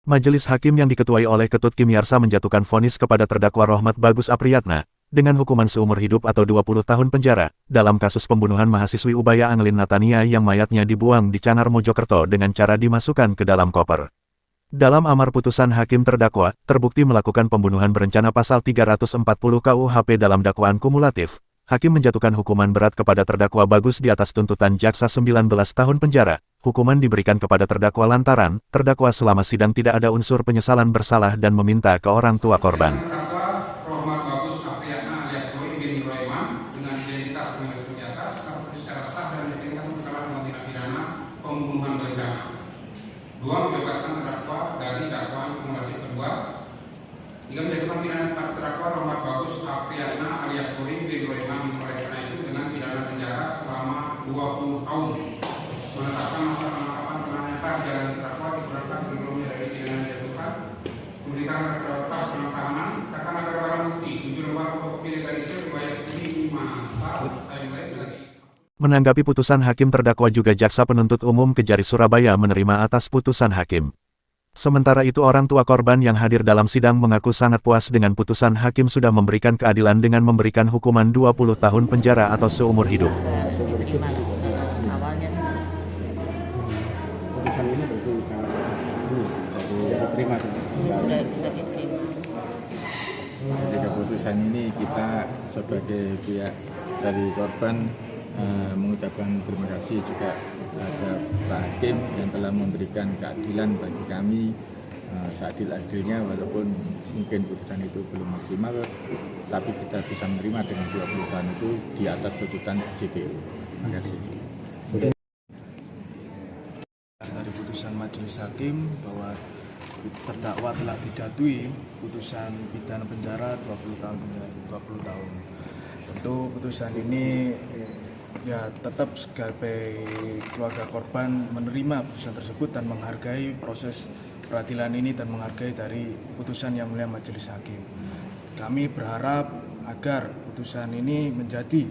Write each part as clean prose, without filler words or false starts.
Majelis Hakim yang diketuai oleh Ketut Kimiarsa menjatuhkan vonis kepada terdakwa Rohmat Bagus Apriyatna, dengan hukuman seumur hidup atau 20 tahun penjara, dalam kasus pembunuhan mahasiswi Ubaya Angelin Natania yang mayatnya dibuang di Cangar Mojokerto dengan cara dimasukkan ke dalam koper. Dalam amar putusan hakim terdakwa, terbukti melakukan pembunuhan berencana pasal 340 KUHP dalam dakwaan kumulatif. Hakim menjatuhkan hukuman berat kepada terdakwa Bagus di atas tuntutan jaksa 19 tahun penjara. Hukuman diberikan kepada terdakwa lantaran, terdakwa selama sidang tidak ada unsur penyesalan bersalah dan meminta ke orang tua korban. Terdakwa Rohmat Bagus Apriyatna alias Boy bin Sulaiman dengan identitas sebagai di atas terbukti secara sah dan meyakinkan bersalah dalam tindak pidana pembunuhan berencana. Dua, membebaskan terdakwa dari dakwaan kumulatif kedua. Tiga, menjatuhkan pidana terdakwa Rohmat Bagus Apriyatna alias Boy bin Sulaiman karena itu dengan pidana penjara selama 20 tahun. Menetapkan masa penangkapan penanganan jalan terdakwa diberangkat sebelumnya dari pidana dijatuhkan. Memberikan terdakwa penangkapan akan agar barang bukti 7 lembar fotokopi legalisir riwayat ini masa timeline lagi. Menanggapi putusan hakim terdakwa juga jaksa penuntut umum Kejari Surabaya menerima atas putusan hakim. Sementara itu orang tua korban yang hadir dalam sidang mengaku sangat puas dengan putusan hakim sudah memberikan keadilan dengan memberikan hukuman 20 tahun penjara atau seumur hidup. Awalnya putusan ini tentu sangat bisa diterima. sudah bisa diterima. Jadi keputusan ini kita sebagai pihak dari korban mengucapkan terima kasih juga kepada Pak Hakim yang telah memberikan keadilan bagi kami seadil-adilnya, walaupun mungkin putusan itu belum maksimal, tapi kita bisa menerima dengan 20 tahun itu di atas tuntutan JPU. Terima kasih. Dari putusan majelis hakim bahwa terdakwa telah dijatuhi putusan pidana penjara 20 tahun penjara, 20 tahun. Tentu putusan ini ya tetap sebagai keluarga korban menerima putusan tersebut dan menghargai proses peradilan ini dan menghargai dari putusan yang mulia majelis hakim. Kami berharap agar putusan ini menjadi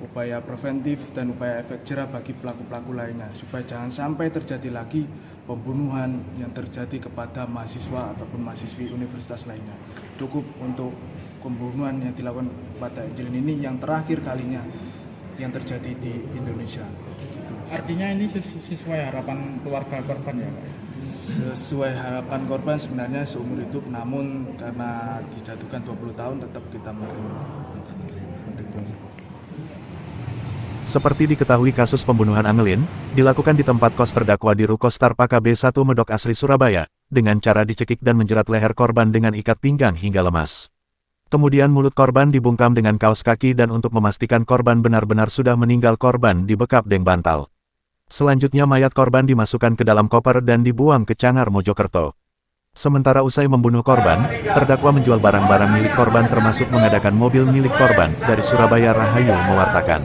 upaya preventif dan upaya efek jerah bagi pelaku-pelaku lainnya, supaya jangan sampai terjadi lagi pembunuhan yang terjadi kepada mahasiswa ataupun mahasiswi universitas lainnya. Cukup untuk pembunuhan yang dilakukan pada Angelin ini yang terakhir kalinya yang terjadi di Indonesia. Gitu. Artinya ini sesuai harapan keluarga korban ya Pak? Sesuai harapan korban sebenarnya seumur hidup, namun karena dijatuhkan 20 tahun tetap kita menerima. Seperti diketahui kasus pembunuhan Angelin, dilakukan di tempat kos terdakwa di Rukostar PKB 1 Medok Asri Surabaya, dengan cara dicekik dan menjerat leher korban dengan ikat pinggang hingga lemas. Kemudian mulut korban dibungkam dengan kaos kaki dan untuk memastikan korban benar-benar sudah meninggal korban dibekap deng bantal. Selanjutnya mayat korban dimasukkan ke dalam koper dan dibuang ke Cangar Mojokerto. Sementara usai membunuh korban, terdakwa menjual barang-barang milik korban termasuk mengadakan mobil milik korban dari Surabaya Rahayu mewartakan.